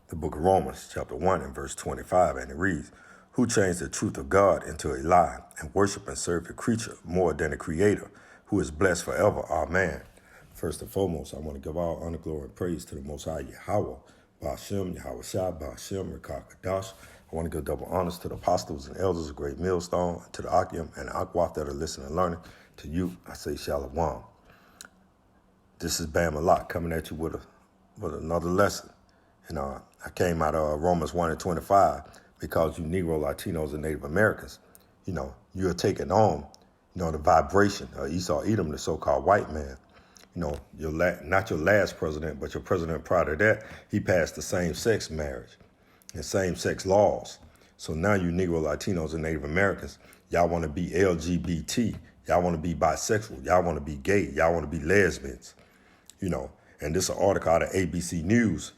the book of Romans, chapter 1 and verse 25, and it reads, "Who changed the truth of God into a lie and worship and serve the creature more than the creator, who is blessed forever. Amen." First and foremost, I want to give all honor, glory, and praise to the Most High Yahawah, Ba'ashem, Yahawashi, Ba'ashem, Rekakadash. I want to give double honors to the apostles and elders of Great Millstone, to the Akim and the Akwaf that are listening and learning. To you, I say Shalom. This is Bam Malak coming at you with another lesson. And I came out of Romans 1 and 25 because you Negro, Latinos, and Native Americans, you're taking on, the vibration of Esau Edom, the so-called white man. Not your last president, but your president prior to that, he passed the same-sex marriage and same-sex laws. So now you Negro, Latinos, and Native Americans, y'all want to be LGBT, y'all want to be bisexual, y'all want to be gay, y'all want to be lesbians, And this is an article out of ABC News,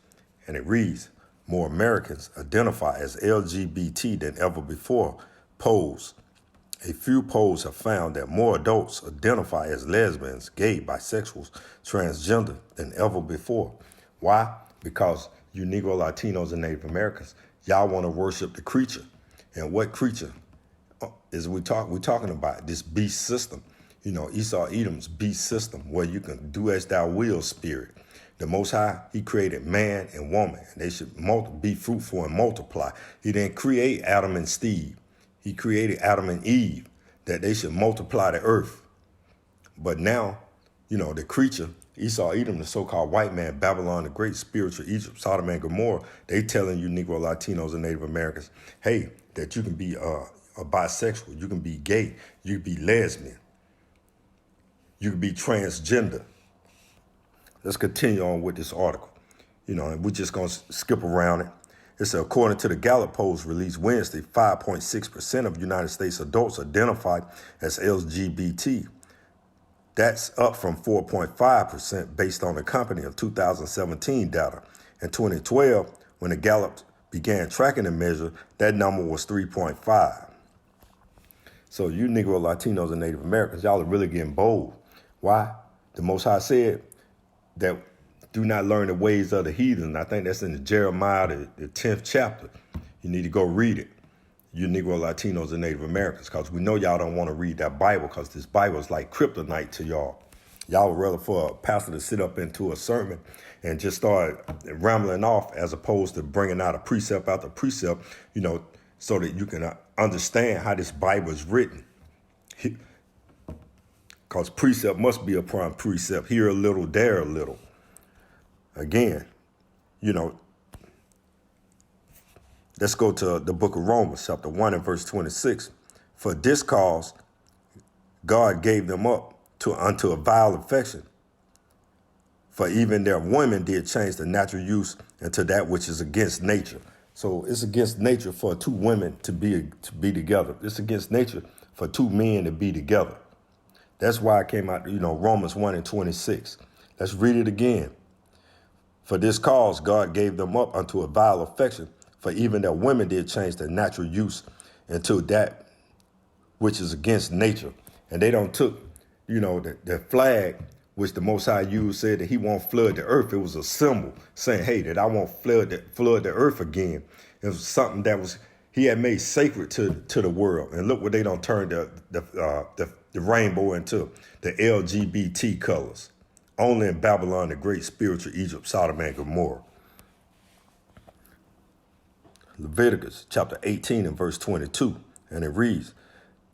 and it reads, "More Americans identify as LGBT than ever before." Polls. A few polls have found that more adults identify as lesbians, gay, bisexuals, transgender than ever before. Why? Because you Negro, Latinos, and Native Americans, y'all want to worship the creature. And what creature is we're talking about? This beast system. Esau Edom's beast system, where you can do as thou will spirit. The Most High, he created man and woman, and they should be fruitful and multiply. He didn't create Adam and Steve. He created Adam and Eve, that they should multiply the earth. But now, the creature, Esau Edom, the so-called white man, Babylon, the great spiritual Egypt, Sodom and Gomorrah, they telling you Negro, Latinos, and Native Americans, hey, that you can be a bisexual, you can be gay, you can be lesbian, you can be transgender. Let's continue on with this article. And we're just going to skip around it. It says, according to the Gallup polls released Wednesday, 5.6% of United States adults identify as LGBT. That's up from 4.5% based on the company of 2017 data. In 2012, when the Gallup began tracking the measure, that number was 3.5. So you Negro, Latinos, and Native Americans, y'all are really getting bold. Why? The Most High said that do not learn the ways of the heathen. I think that's in the Jeremiah, the 10th chapter. You need to go read it. You Negro, Latinos, and Native Americans, because we know y'all don't want to read that Bible, because this Bible is like kryptonite to y'all. Y'all would rather for a pastor to sit up into a sermon and just start rambling off as opposed to bringing out a precept after precept, so that you can understand how this Bible is written. Because precept must be upon precept. Here a little, there a little. Again, let's go to the book of Romans, chapter 1 and verse 26. "For this cause God gave them up unto a vile affection. For even their women did change the natural use into that which is against nature." So it's against nature for two women to be together. It's against nature for two men to be together. That's why I came out, Romans 1 and 26. Let's read it again. "For this cause God gave them up unto a vile affection, for even their women did change their natural use into that which is against nature." And they don't took, the flag, which the Most High used, said that he won't flood the earth. It was a symbol saying, hey, that I won't flood the earth again. It was something that he had made sacred to the world. And look what they don't turn the rainbow into, the LGBT colors. Only in Babylon, the great spiritual Egypt, Sodom and Gomorrah. Leviticus chapter 18 and verse 22. And it reads,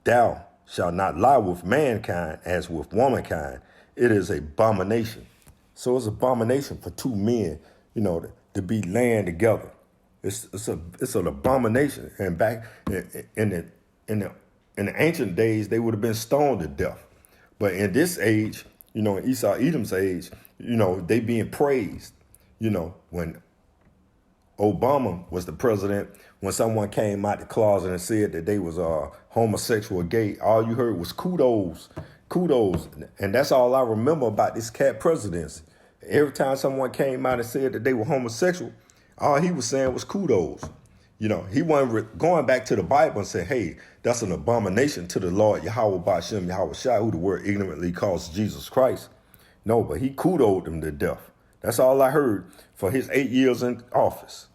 "Thou shalt not lie with mankind as with womankind. It is an abomination." So it's an abomination for two men, to be laying together. It's an abomination. And back in the ancient days, they would have been stoned to death. But in this age, in Esau Edom's age, they being praised. When Obama was the president, when someone came out the closet and said that they was homosexual or gay, all you heard was kudos. And that's all I remember about this cat presidency. Every time someone came out and said that they were homosexual, all he was saying was kudos. He wasn't going back to the Bible and saying, hey, that's an abomination to the Lord, Yahawah, Ba'ashem, Yahawashi, who the word ignorantly calls Jesus Christ. No, but he kudoed them to death. That's all I heard for his 8 years in office.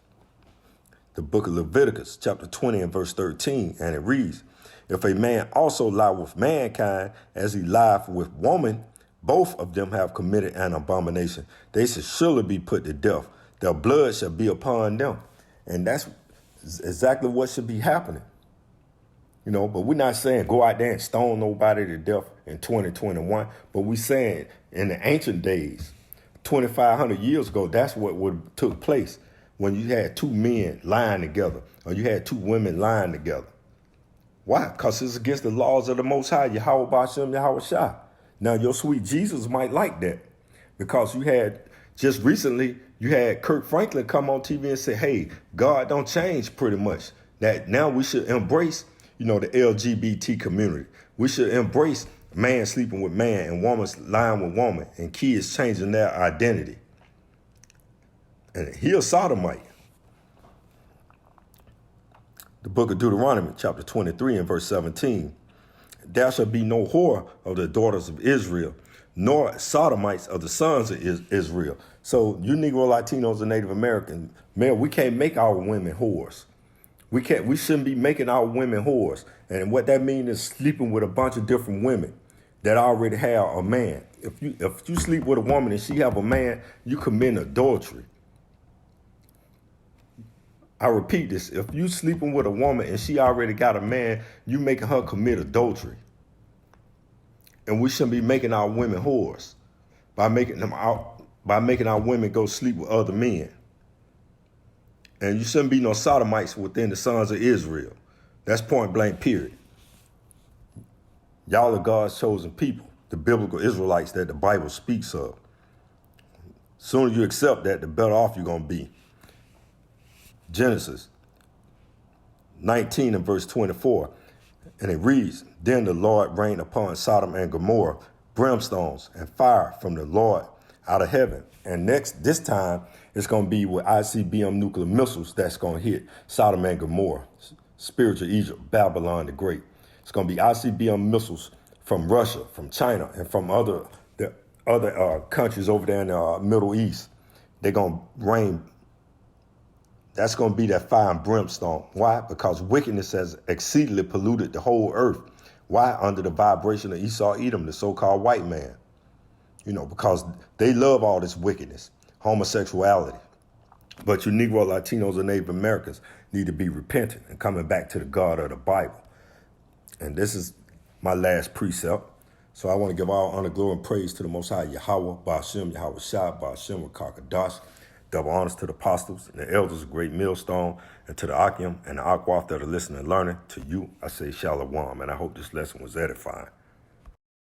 the book of Leviticus, chapter 20 and verse 13, and it reads, if a man also lie with mankind as he lieth with woman, both of them have committed an abomination. They shall surely be put to death. Their blood shall be upon them. And that's exactly what should be happening. But we're not saying go out there and stone nobody to death in 2021. But we're saying in the ancient days, 2,500 years ago, that's what took place when you had two men lying together or you had two women lying together. Why? Because it's against the laws of the Most High, Yahawah, Yahawashi. Now, your sweet Jesus might like that because just recently, you had Kirk Franklin come on TV and say, hey, God don't change pretty much. That now we should embrace, the LGBT community. We should embrace man sleeping with man and woman lying with woman and kids changing their identity. And he a sodomite. The book of Deuteronomy, chapter 23 and verse 17. There shall be no whore of the daughters of Israel, nor sodomites of the sons of Israel. So you Negro, Latinos, and Native Americans, man, we can't make our women whores. We shouldn't be making our women whores. And what that means is sleeping with a bunch of different women that already have a man. If you sleep with a woman and she have a man, you commit adultery. I repeat this. If you sleeping with a woman and she already got a man, you making her commit adultery. And we shouldn't be making our women whores by making our women go sleep with other men. And you shouldn't be no sodomites within the sons of Israel. That's point blank, period. Y'all are God's chosen people, the biblical Israelites that the Bible speaks of. Sooner you accept that, the better off you're going to be. Genesis 19 and verse 24. And it reads, then the Lord rained upon Sodom and Gomorrah brimstones and fire from the Lord out of heaven. And this time, it's going to be with ICBM nuclear missiles that's going to hit Sodom and Gomorrah, spiritual Egypt, Babylon the Great. It's going to be ICBM missiles from Russia, from China, and from other countries over there in the Middle East. They're going to rain. That's going to be that fire and brimstone. Why? Because wickedness has exceedingly polluted the whole earth. Why? Under the vibration of Esau Edom, the so-called white man. Because they love all this wickedness, homosexuality. But you Negro, Latinos, and Native Americans need to be repentant and coming back to the God of the Bible. And this is my last precept. So I want to give all honor, glory, and praise to the Most High, Yahawah, Ba'ashem, Yahawashi, Ba'ashem, Kakadash. Double honors to the apostles and the elders of Great Millstone, and to the Akim and the Akwaf that are listening and learning. To you, I say shalom, and I hope this lesson was edifying.